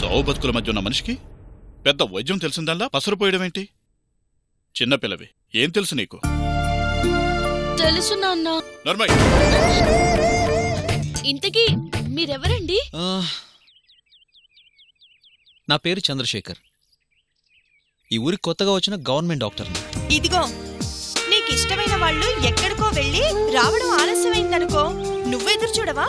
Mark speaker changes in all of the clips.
Speaker 1: చావు బతుకుల మధ్య ఉన్న మనిషికి పెద్ద వైద్యం తెలిసిందల్లా పసరుపోయడమేంటి? చిన్నపిల్లవి, ఏం తెలుసు నీకు?
Speaker 2: తెలుసు నాన్న.
Speaker 1: నర్మయ్,
Speaker 2: ఇంతకీ మీరెవరండి?
Speaker 3: నా పేరు చంద్రశేఖర్. ఈ ఊరికి కొత్తగా వచ్చిన గవర్నమెంట్ డాక్టర్ని.
Speaker 4: ఇదిగో, నీకిష్టమైన వాళ్ళు ఎక్కడికో వెళ్ళి రావడం ఆలస్యమైందనుకో, నువ్వెదురు చూడవా?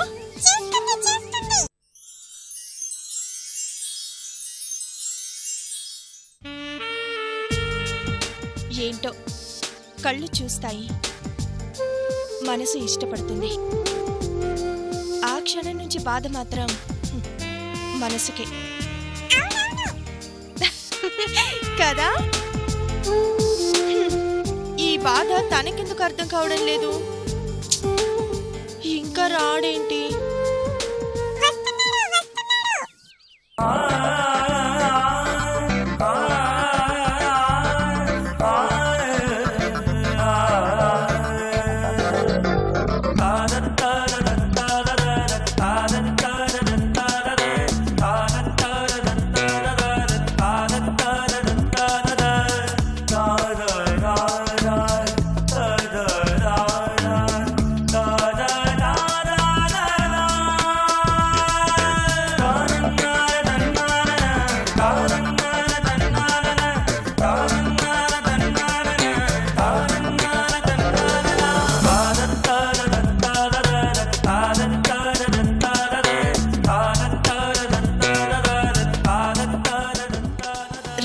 Speaker 4: ఏంటో కళ్ళు చూస్తాయి, మనసు ఇష్టపడుతుంది. ఆ క్షణం నుంచి బాధ మాత్రం మనసుకే కదా. ఈ బాధ తనకెందుకు అర్థం కావడం లేదు? ఇంకా రాడేంటి?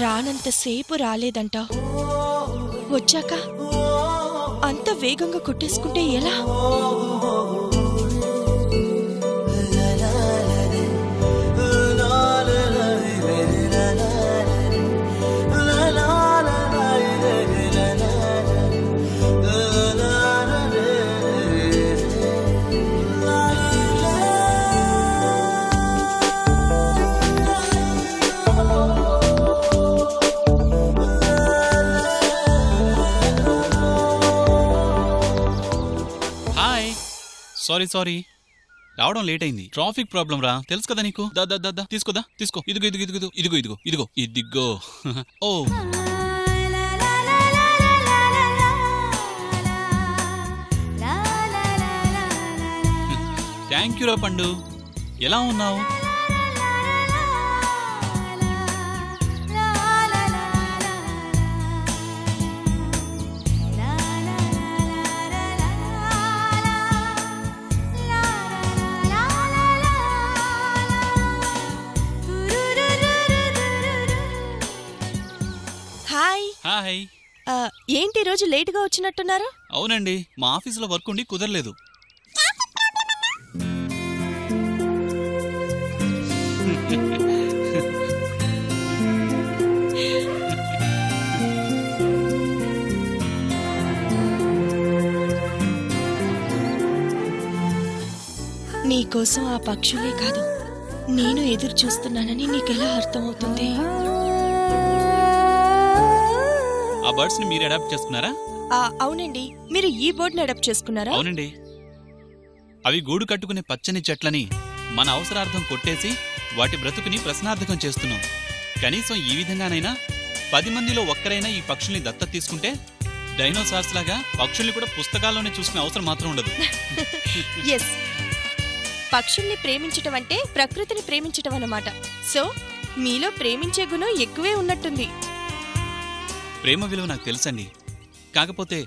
Speaker 4: రానంతసేపు రాలేదంట, వచ్చాక అంత వేగంగా కొట్టేసుకుంటే ఎలా?
Speaker 5: సారీ రావడం లేట్ అయింది. ట్రాఫిక్ ప్రాబ్లం రా, తెలుసు కదా నీకు. దా తీసుకోదా, తీసుకో. ఇదిగో ఇదిగో ఇదిగో ఇదిగో ఇదిగో ఇదిగో ఇదిగో. ఓ థ్యాంక్ యూ రా పండు. ఎలా ఉన్నావు? హాయ్.
Speaker 4: ఏంటి రోజు లేటుగా వచ్చినట్టున్నారు?
Speaker 5: అవునండి, మా ఆఫీసులో వర్క్ ఉండి కుదరలేదు.
Speaker 4: నీకోసం ఆ పక్షులే కాదు, నేను ఎదురు చూస్తున్నానని నీకెలా అర్థమవుతుంది?
Speaker 5: ఆ బర్డ్స్ ని మీరు అడాప్ట్ చేసుకున్నారా?
Speaker 4: అవునండి. మీరు ఈ బర్డ్ని అడాప్ట్ చేసుకున్నారా?
Speaker 5: అవునండి. అవి గూడు కట్టుకునే పచ్చని చెట్లని మన అవసరార్థం కొట్టేసి వాటి బ్రతుకుని ప్రశ్నార్థకం చేస్తున్నాం. కనీసం ఈ విధంగానైనా 10 మందిలో ఒక్కరైనా ఈ పక్షుల్ని దత్తత తీసుకుంటే డైనోసార్స్ లాగా పక్షుల్ని కూడా పుస్తకాల్లోనే చూసుకునే అవసరం మాత్రం ఉండదు.
Speaker 4: ఎస్, పక్షుల్ని ప్రేమించటం అంటే ప్రకృతిని ప్రేమించటం అన్నమాట. సో మీలో ప్రేమించే గుణం ఎక్కువే ఉన్నట్టుంది.
Speaker 5: ప్రేమ విలువ నాకు తెలుసండి, కాకపోతే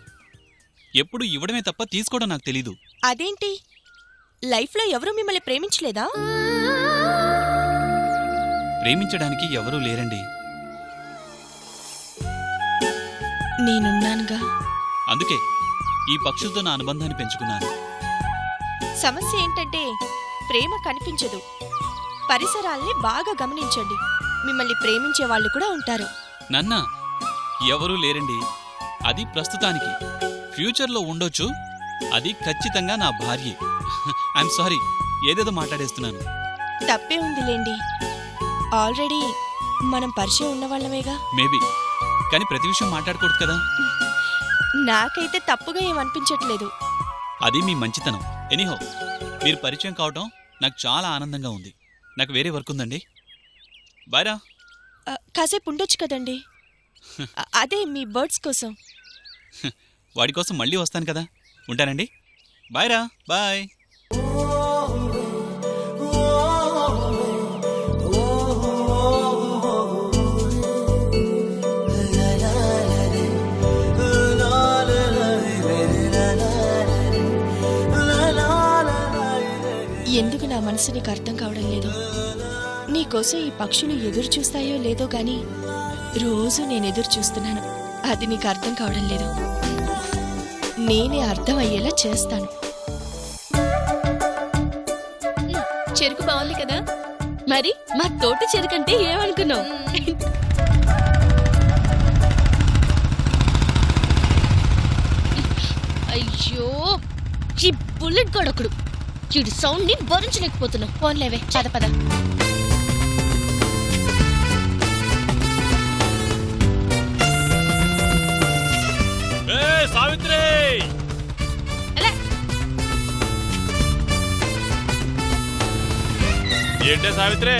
Speaker 5: ఎప్పుడు ఇవ్వడమే తప్ప తీసుకోవడం నాకు తెలీదు.
Speaker 4: అదేంటి, లైఫ్లో ఎవరూ మిమ్మల్ని ప్రేమించలేదా?
Speaker 5: ప్రేమించడానికి ఎవరూ లేరండి.
Speaker 4: నేనున్నానుగా.
Speaker 5: అందుకే ఈ పక్షులతో నా అనుబంధాన్ని పెంచుకున్నాను.
Speaker 4: సమస్య ఏంటంటే ప్రేమ కనిపించదు. పరిసరాల్ని బాగా గమనించండి, మిమ్మల్ని ప్రేమించే వాళ్ళు కూడా ఉంటారు.
Speaker 5: నన్నా ఎవరూ లేరండి. అది ప్రస్తుతానికి. ఫ్యూచర్లో ఉండొచ్చు. అది ఖచ్చితంగా నా భార్యే. ఐఎమ్ సారీ, ఏదేదో మాట్లాడేస్తున్నాను.
Speaker 4: తప్పే ఉందిలేండి, ఆల్రెడీ మనం పరిచయం ఉన్నవాళ్ళమేగా.
Speaker 5: మేబీ, కానీ ప్రతి విషయం మాట్లాడకూడదు కదా.
Speaker 4: నాకైతే తప్పుగా ఏమనిపించట్లేదు.
Speaker 5: అది మీ మంచితనం. ఎనీహో, మీరు పరిచయం కావటం నాకు చాలా ఆనందంగా ఉంది. నాకు వేరే వర్క్ ఉందండి. బాయ్రా.
Speaker 4: కాసేపు ఉండొచ్చు కదండి. అదే మీ బర్డ్స్ కోసం.
Speaker 5: వాడి కోసం మళ్ళీ వస్తాను కదా. ఉంటానండి. బాయ్రా. బాయ్.
Speaker 4: ఎందుకు నా మనసు నీకు అర్థం కావడం లేదు? నీకోసం ఈ పక్షులు ఎదురు చూస్తాయో లేదో గాని రోజు నేను ఎదురు చూస్తున్నాను. అది నీకు అర్థం కావడం లేదు. నేనే అర్థం అయ్యేలా చేస్తాను.
Speaker 2: చెరుకు బాగుంది కదా? మరి మా తోట చెరుకంటే ఏమనుకున్నావు? అయ్యో, ఈ బుల్లెట్ గొడకుడు వీడి సౌండ్ ని భరించలేకపోతున్నావు.
Speaker 4: ఫోన్లేవే, పద పద.
Speaker 1: సావిత్రి, ఏంటే సావిత్రి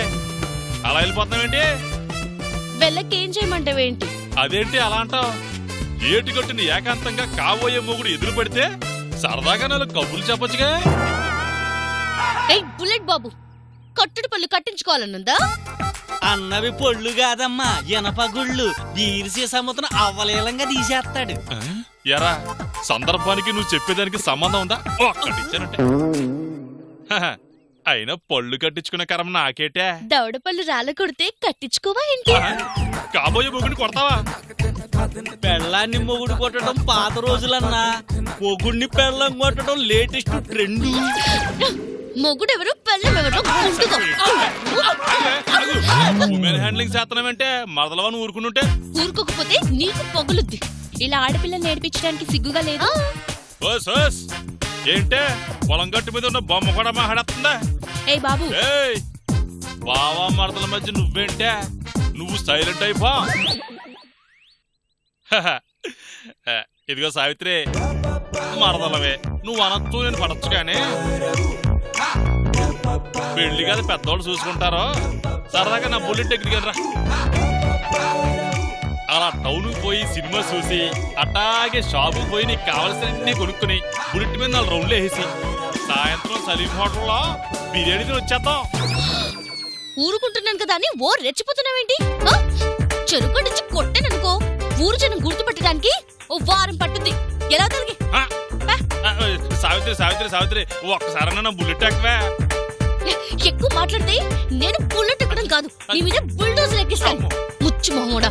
Speaker 1: అలా వెళ్ళిపోతున్నావేంటి?
Speaker 2: వెళ్ళకేం చేయమంటావేంటి?
Speaker 1: అదేంటి అలా అంటావు? ఏటి కట్టిన ఏకాంతంగా కాబోయే మొగుడు ఎదురు పడితే సరదాగా నాలుగు కబుర్లు చెప్పొచ్చుగా.
Speaker 2: ఏయ్ బుల్లెట్ బాబు, కట్టుడు పళ్ళు కట్టించుకోవాలనుందా?
Speaker 6: అన్నవి పొళ్ళు కాదమ్మా, ఎనపగుళ్ళు. బీరిసే సముద్రం అవలేలంగా తీసేస్తాడు.
Speaker 1: ఎరా, సందర్భానికి నువ్వు చెప్పేదానికి సంబంధం ఉందా? ఒక్కటిచ్చానంటే అయినా పళ్ళు కట్టించుకునే కరం నాకేటే.
Speaker 2: దవడ పళ్ళు రాళ్ళ కొడితే కట్టించుకోవా ఏంటి?
Speaker 1: కాబోయే మొగుడిని కొడతావా?
Speaker 6: పెళ్ళాన్ని మొగుడు కొట్టడం పాత రోజులన్నా, మొగుడిని పెళ్ళం కొట్టడం లేటెస్ట్ ట్రెండ్.
Speaker 2: మొగుడెవరు పెళ్ళెవరు?
Speaker 1: ఉమెన్ హ్యాండ్లింగ్ చేస్తున్నామంటే మరదలవని ఊరుకుంటుంటే
Speaker 2: ఊరుకోకపోతే నీకు పొగులుద్ది.
Speaker 4: ఇలా ఆడపిల్లలు నేర్పించడానికి సిగ్గుగా లేదు?
Speaker 1: ఏంటే పొలం గట్టు మీద ఉన్న బొమ్మ కూడా మాట్లాడుతుందా?
Speaker 4: ఏ బాబు,
Speaker 1: ఏయ్ బావా మరదల మధ్య నువ్వేంటే? నువ్వు సైలెంట్ అయిపో. ఇదిగో సావిత్రి, మరదలవే నువ్వు అనొచ్చు, నేను పడచ్చు. కానీ పెళ్లి కదా పెద్దవాళ్ళు చూసుకుంటారో. సరదాగా నా బుల్లెట్ ఎక్కడికి రా. అలా టౌన్కి పోయి సినిమా చూసి అట్లాగే షాపుకి పోయి నీకు కావలసినన్ని కొనుక్కుని బుల్లెట్ మీద 4 రౌండ్లు వేసి సాయంత్రం సలీం హోటల్లో బిర్యానీ వచ్చేద్దాం.
Speaker 2: ఊరుకుంటున్నాను కదా అని ఓ రెచ్చిపోతున్నావేంటి? చెరుకు నుంచి కొట్టాననుకో, ఊరు జనం గుర్తుపట్టడానికి ఓ వారం పట్టుద్ది. ఎలా తలకి?
Speaker 1: సావిత్రి సావిత్రి సావిత్రి, ఒక్కసారి నా బుల్లెట్ ఎక్కవే.
Speaker 2: ఎక్కువ మాట్లాడితే నేను బుల్లెట్ ఎక్కడం కాదు, నీ మీద బుల్డోజర్ ఎక్కిస్తాను. ముచ్చు మొహోడా.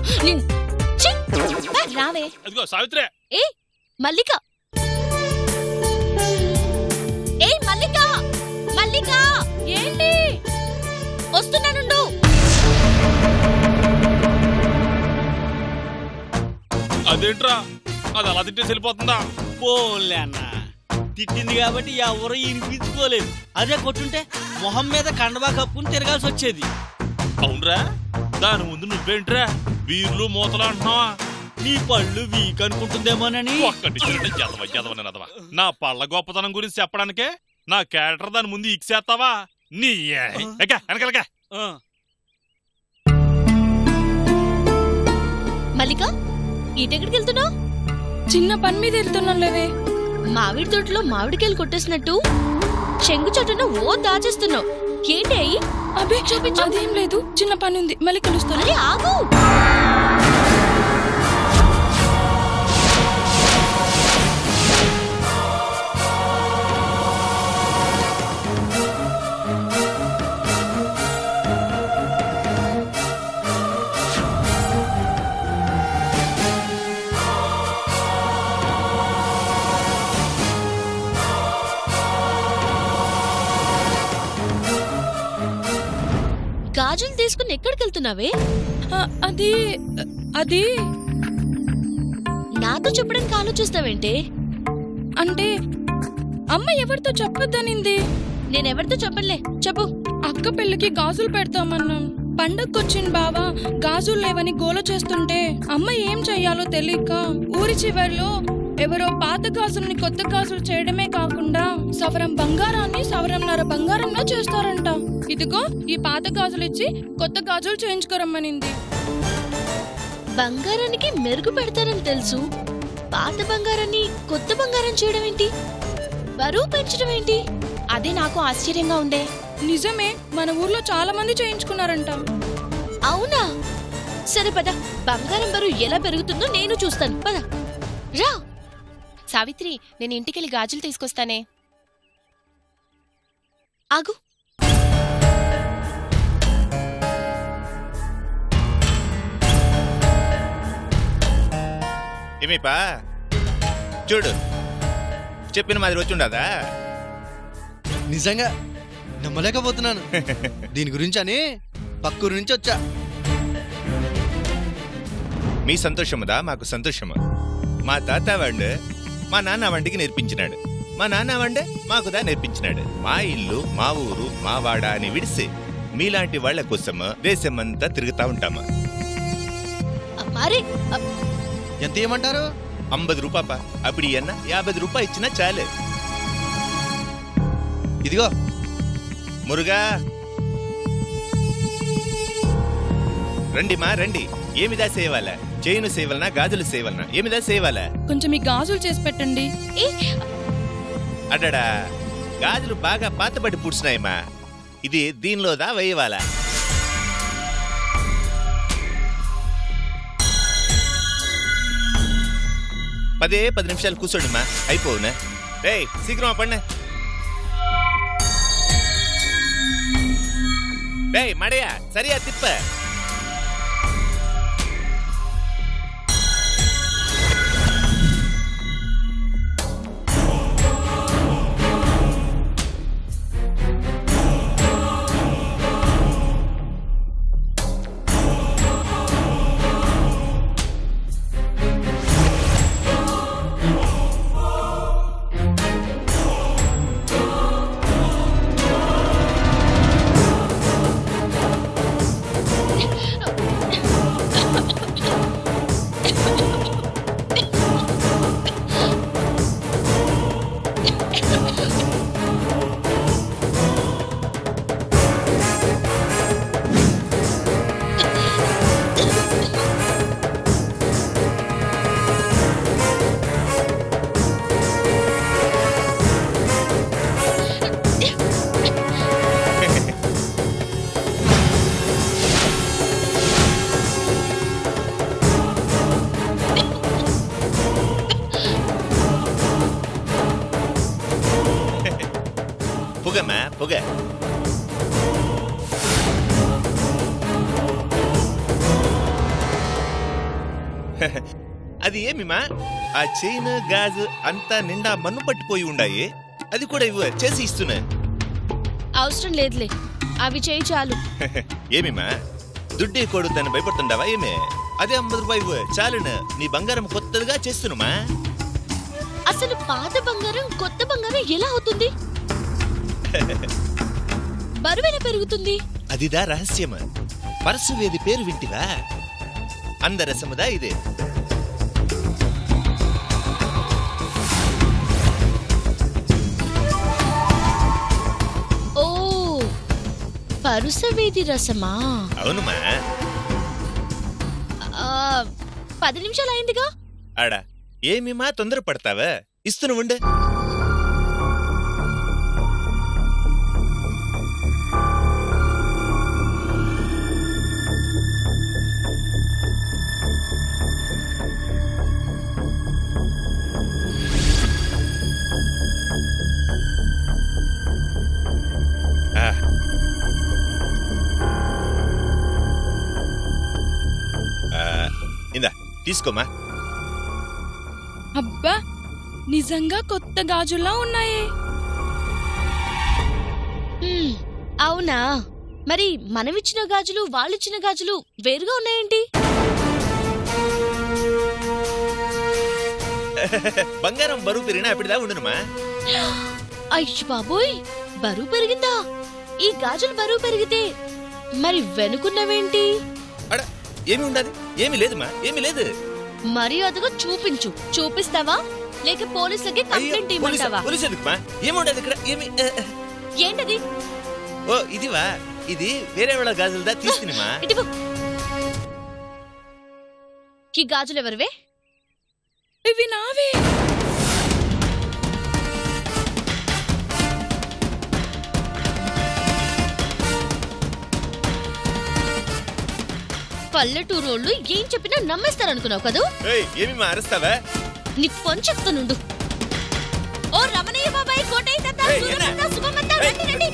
Speaker 2: రావే.
Speaker 1: అదిగో సావిత్రి.
Speaker 2: ఏ మల్లిక, ఏ మల్లిక, మల్లిక ఏంటి? వస్తున్నానుండు.
Speaker 1: అదేంట్రా, అది అలా తిట్టేసి వెళ్ళిపోతుందా?
Speaker 6: పోలే అన్న, తిట్టింది కాబట్టి ఎవరు వినిపించుకోలేదు. అదే కొట్టుంటే మొహం మీద కండవా కప్పుకుని తిరగాల్సి వచ్చేది.
Speaker 1: అవునరా, దాని ముందు నువ్వేంట్రా బీర్లు మూతలు అంటున్నావా?
Speaker 6: నీ పళ్ళు వీక్ అనుకుంటుందేమోనని.
Speaker 1: ఒక్కటి నా పళ్ళ గొప్పతనం గురించి చెప్పడానికే నా క్యారెక్టర్ దాని ముందు ఇక్సేస్తావా? నీ వెనకలగా.
Speaker 2: మల్లిక, ఈటెక్కడికి వెళ్తున్నావు?
Speaker 4: చిన్న పని మీద వెళ్తున్నాం లేవే.
Speaker 2: మామిడి తోటలో మామిడికాయలు కొట్టేసినట్టు చెంగు చోటును ఓ దాచేస్తున్నావు. ఏంటి అయ్యి?
Speaker 4: అబ్బే చూపించు. అదేం లేదు, చిన్న పని ఉంది, మళ్ళీ కలుస్తాను.
Speaker 2: అరే ఆగు. గాజులు తీసుకుని ఎక్కడికి వెళ్తున్నావే?
Speaker 4: అది
Speaker 2: నాతో చెప్పడానికి ఆలోచిస్తావేంటే?
Speaker 4: అంటే అమ్మ ఎవరితో చెప్పొద్దనింది.
Speaker 2: నేనెవరితో చెప్పలే, చెప్పు.
Speaker 4: అక్క పెళ్ళికి గాజులు పెడతామన్నాం. పండక్కొచ్చిన బావా గాజులు లేవని గోల చేస్తుంటే అమ్మ ఏం చెయ్యాలో తెలియక ఊరి చివర్లో
Speaker 7: ఎవరో పాత గాజుల్ని కొత్త గాజులు చేయడమే కాకుండా సవరం బంగారాన్ని సవరంన్నర బంగారంలో చేస్తారంట. ఇదిగో ఈ పాత గాజులు ఇచ్చి కొత్త గాజులు చేయించుకోరమ్మనింది.
Speaker 2: బంగారానికి మెరుగు పెడతారని తెలుసు, పాత బంగారాన్ని కొత్త బంగారం చేయడం ఏంటి? బరువు పెంచడం ఏంటి?
Speaker 4: అదే నాకు ఆశ్చర్యంగా ఉందే.
Speaker 7: నిజమే, మన ఊర్లో చాలా మంది చేయించుకున్నారంట.
Speaker 2: అవునా? సరే పద, బంగారం బరువు ఎలా పెరుగుతుందో నేను చూస్తాను. పద రా.
Speaker 4: సావిత్రి, నేను ఇంటికెళ్ళి గాజులు తీసుకొస్తానే.
Speaker 2: ఆగు.
Speaker 8: ఏమీపా చూడు, చెప్పిన మాదిరి వచ్చి ఉండదా?
Speaker 9: నిజంగా నమ్మలేకపోతున్నాను. దీని గురించి అని పక్కూరు నుంచి వచ్చా.
Speaker 8: మీ సంతోషముదా మాకు సంతోషము. మా తాత వాడు మా నాన్న వంటికి నేర్పించినాడు, మా నాన్న వండే మాకుదా నేర్పించినాడు. మా ఇల్లు మా ఊరు మా వాడ అని విడిసి మీలాంటి వాళ్ల కోసము దేశమంతా తిరుగుతా ఉంటాము.
Speaker 2: మరి
Speaker 9: ఎంత ఏమంటారు?
Speaker 8: 50 రూపాయపా. అప్పుడు అన్న 50 రూపాయలు ఇచ్చినా చాలే.
Speaker 9: ఇదిగో
Speaker 8: మురుగా రండి మా రండి. ఏమిదా సేవాలా? చేయును సేవలనా గాజులు సేవలనా? ఏమిదా సేవాలా?
Speaker 7: కొంచెం ఈ గాజులు చేసి పెట్టండి.
Speaker 8: అడడా గాజులు బాగా పాతబడి పుడిచినాయమ్మా. ఇది దీనిలోదా వేయవాలా? పదే 10 నిమిషాలు కూర్చోండిమా, అయిపోవునా? రే శీఘ్రం పడినా. రే మడయా సరియా తిప్ప. పొగమ్మా పొగ. అది ఏమిమా? ఆ చైన్ గాజు అంతా నిండా మన్ను పట్టిపోయి ఉండాయి. అది కూడా ఇవ్వ చేసి ఇస్తున్నా.
Speaker 2: అవసరం లేదులే, అవి చేయి చాలు.
Speaker 8: ఏమిమా దుడ్డే కొడుతాను భయపడుతుండవా ఏమే? అదే 50 రూపాయలు చాలును. నీ బంగారం కొత్తగా చేస్తున్నమా.
Speaker 2: అసలు పాత బంగారం కొత్త బంగారం ఎలా అవుతుంది? బరువు ఎలా పెరుగుతుంది?
Speaker 8: అదిదా రహస్యమ. పరశువేది పేరు వింటివా? అందరసముదా ఇదే.
Speaker 2: ఓ, పరుసవేది రసమా?
Speaker 8: అవునుమా.
Speaker 2: 10 నిమిషాలు అయిందిగా.
Speaker 8: ఆడా ఏమిమా తొందర పడతావా? ఇస్తును ఉండే. ఇందా తీసుకోమా.
Speaker 7: అబ్బా, నిజంగా కొత్త గాజుల్లా ఉన్నాయే.
Speaker 2: అవునా? మరి మనమిచ్చిన గాజులు వాళ్ళిచ్చిన గాజులు వేరుగా ఉన్నాయేంటి?
Speaker 8: బంగారం బరువు పెరిగినా అప్పుడుదా ఉండునుమా.
Speaker 2: అయ్యో బాబోయ్, బరువు పెరిగిందా? ఈ గాజులు బరువు పెరిగితే మరి వెనుకున్నవేంటి?
Speaker 8: అడ ఏమి ఉండదు. ఏమి లేదుమా, ఏమి లేదు.
Speaker 2: మరి అదిగో చూపించు. చూపిస్తావా? లేక పోలీసులకి కంప్లైంట్ ఇవ్వమంటావా?
Speaker 8: పోలీసు ఎందుకుమా? ఏముండదు ఇక్కడ ఏమి.
Speaker 2: ఏంటది?
Speaker 8: ఓ ఇదివా, ఇది వేరే వాళ్ళ గాజులదా తీసుకునిమా.
Speaker 2: ఈ గాజులు ఎవరివే?
Speaker 7: ఇవి నావే.
Speaker 2: పల్లెటూరోళ్ళు ఏం చెప్పినా నమ్మేస్తారనుకున్నావు కదూ?
Speaker 8: ఏమి మారుస్తావా?
Speaker 2: నీ పని చెప్తానుండు. ఓ రమణయ్య బాబాయ్, కోటయ్య తాత, సూరమత్త, సుమమత్త, రండి రండి.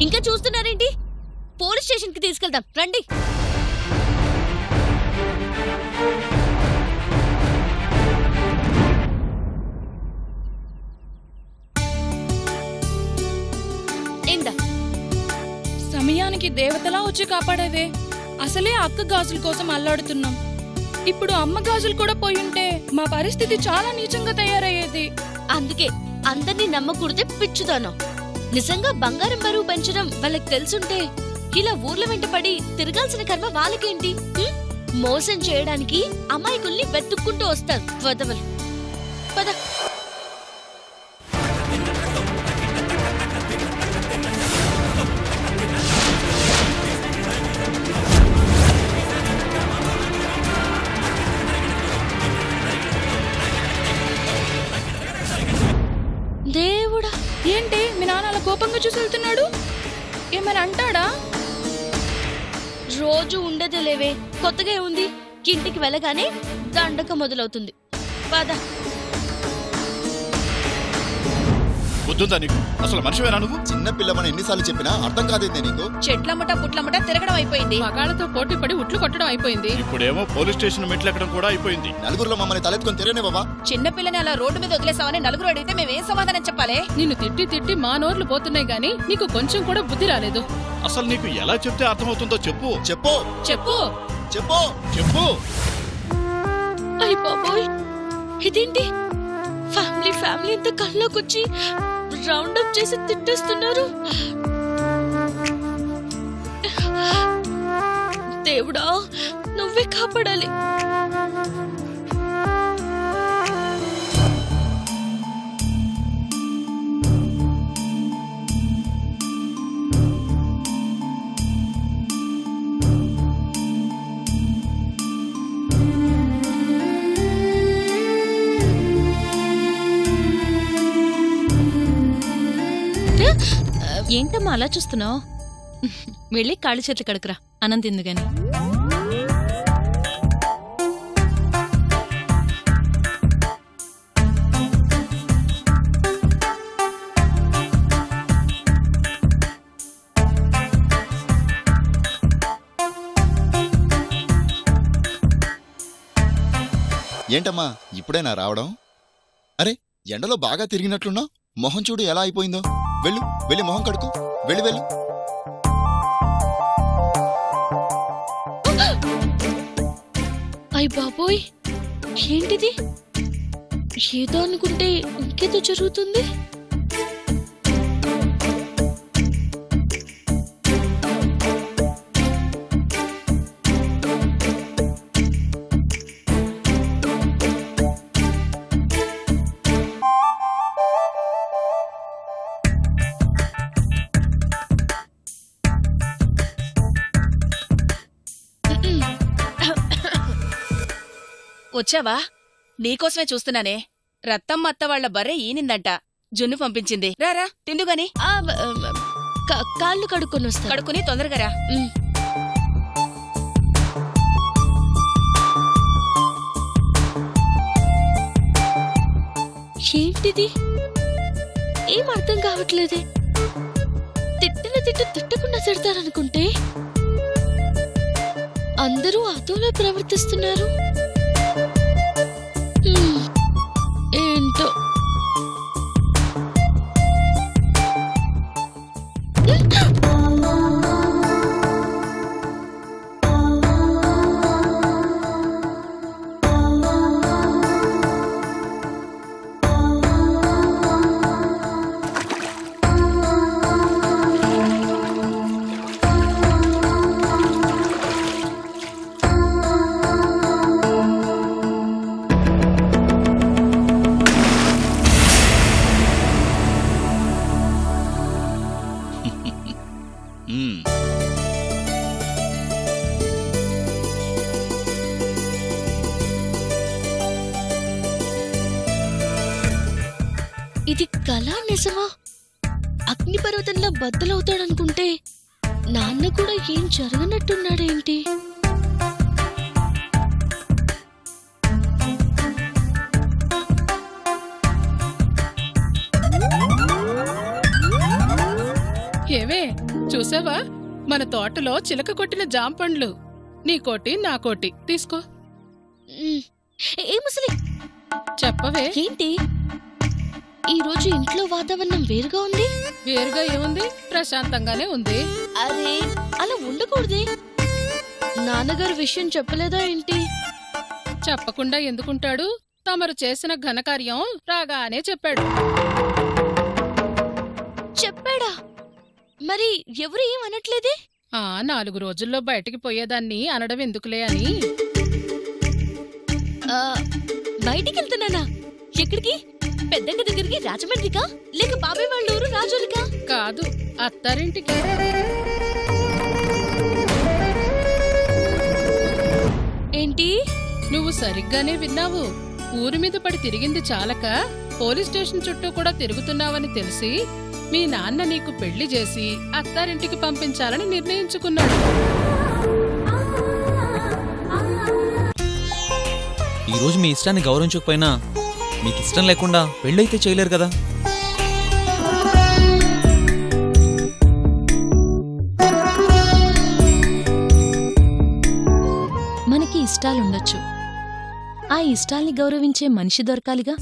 Speaker 2: ఇంకా చూస్తున్నారేంటి? పోలీస్ స్టేషన్ కి తీసుకెళ్దాం రండి.
Speaker 7: సమయానికి దేవతలా వచ్చి కాపాడేవే. అసలే అక్క గాజుల కోసం అల్లాడుతున్నాం. ఇప్పుడు అమ్మ గాజులు కూడా పోయుంటే మా పరిస్థితి చాలా నీచంగా తయారయ్యేది.
Speaker 2: అందుకే అందరినీ నమ్మకూడదే పిచ్చుదాను. నిజంగా బంగారం బరువు పెంచడం వాళ్ళకి తెలుసుంటే ఇలా ఊర్ల వెంట పడి తిరగాల్సిన కర్మ వాళ్ళకేంటి? మోసం చేయడానికి అమాయకుల్ని వెతుక్కుంటూ వస్తారు వదవలు. పద. దేవుడా,
Speaker 7: ఏంటి మీ నాన్న అలా కోపంగా చూసి వెళ్తున్నాడు? ఏమైనా అంటాడా?
Speaker 2: రోజు ఉండేదే లేవే, కొత్తగా ఉంది. ఇంటికి వెళ్ళగానే దండక మొదలవుతుంది. పద.
Speaker 10: బుద్ధుందా నీకు? అసలు మనిషివేనా నువ్వు? చిన్న పిల్లమని ఎన్నిసార్లు చెప్పినా అర్థం కాదేందే నీకు?
Speaker 11: చెట్లమ్మట పుట్లమ్మట తిరగడం అయిపోయింది.
Speaker 7: మగాళ్ళతో పోటీ పడి ఉట్లు కొట్టడం అయిపోయింది.
Speaker 10: ఇప్పుడేమో పోలీస్ స్టేషన్ మెట్లు ఎక్కడం కూడా అయిపోయింది. నలుగురులో మమ్మల్ని తలెత్తుకొని తిరగనే బాబా.
Speaker 11: చిన్న పిల్లని అలా రోడ్డు మీద వదిలేసామని నలుగురు అడిగితే మేమేం సమాధానం చెప్పాలి?
Speaker 7: నిన్ను తిట్టి తిట్టి మా నోర్లు పోతున్నాయి గానీ నీకు కొంచెం కూడా బుద్ధి రాలేదు.
Speaker 10: అసలు నీకు ఎలా చెప్తే అర్థమవుతుందో చెప్పు. చెప్పు
Speaker 7: చెప్పు
Speaker 10: చెప్పు చెప్పు.
Speaker 2: అయ్య బాబోయ్, ఇదేంటి? ఫ్యామిలీ అంతా కల్లోకొచ్చి రౌండప్ చేసి తిట్టేస్తున్నారు. దేవుడా, నువ్వే కాపాడాలి.
Speaker 12: ఏంటమ్మా అలా చూస్తున్నావు? వెళ్ళి కాళ్ళు చేతులు కడుకురా, అన్నం తిందు గాని.
Speaker 10: ఏంటమ్మా ఇప్పుడేనా రావడం? అరే ఎండలో బాగా తిరిగినట్లున్నా, మొహం చూడు ఎలా అయిపోయిందో. వెళ్ళు, వెళ్ళి మొహం కడుకు. వెళ్ళు వెళ్ళు.
Speaker 2: అయ్య బాబోయ్, ఏంటిది? ఏదో అనుకుంటే ఇంకేదో జరుగుతుంది.
Speaker 11: వచ్చావా? నీకోసమే చూస్తున్నానే. రత్తమ్మ అత్త వాళ్ల బర్రె ఈనిందంట. జున్ను పంపించింది. రారా తిందుగాని.
Speaker 2: కాళ్ళు కడుక్కొని వస్తా.
Speaker 11: కడుక్కుని తొందరగా రా.
Speaker 2: ఏంటిది? ఏం అర్థం కావట్లేదే. తిట్టకుండా తిడతారనుకుంటే అందరూ అదోలా ప్రవర్తిస్తున్నారు. ఏంటో. ఇది కళా నిజమా? అగ్నిపర్వతంలో బద్దలవుతాడనుకుంటే నాన్న కూడా ఏం జరగనట్టున్నాడేంటి?
Speaker 11: ఏవే చూసావా, మన తోటలో చిలక కొట్టిన జాంపండ్లు. నీ కోటి నా కోటి తీసుకో.
Speaker 2: ఏ ముసలి
Speaker 11: చెప్పవే.
Speaker 2: ఏంటి ఈ రోజు ఇంట్లో వాతావరణం వేరుగా ఉంది?
Speaker 11: వేరుగా ఏముంది, ప్రశాంతంగానే ఉంది.
Speaker 2: అరే అలా ఉండకూడదే. నాన్నగారు విషయం చెప్పలేదా ఏంటి?
Speaker 11: చెప్పకుండా ఎందుకుంటాడు? తమరు చేసిన ఘనకార్యం రాగానే చెప్పాడు.
Speaker 2: చెప్పాడా? మరి ఎవరు ఏం అనట్లేదే?
Speaker 11: 4 రోజుల్లో బయటికి పోయేదాన్ని అనడం ఎందుకులే అని.
Speaker 2: బయటికి వెళ్తున్నానా? ఎక్కడికి? పెద్దక్క దగ్గరికి, రాజమండ్రికా లేక బాబాయ్ వాళ్ళ ఊరు రాజోలికా?
Speaker 11: కాదు, అత్తారింటికి.
Speaker 2: ఏంటి?
Speaker 11: నువ్వు సరిగ్గానే విన్నావు. ఊరి మీద పడి తిరిగింది చాలక పోలీస్ స్టేషన్ చుట్టూ కూడా తిరుగుతున్నావని తెలిసి మీ నాన్న నీకు పెళ్లి చేసి అత్తారింటికి పంపించాలని నిర్ణయించుకున్నాడు.
Speaker 3: ఈరోజు మీ ఇష్టాన్ని గౌరవించకపోయినా మీకు ఇష్టం లేకుండా పెళ్ళైతే చేయలేరు కదా.
Speaker 12: మనకి ఇష్టాలుండొచ్చు, ఆ ఇష్టాల్ని గౌరవించే మనిషి దొరకాలిగా.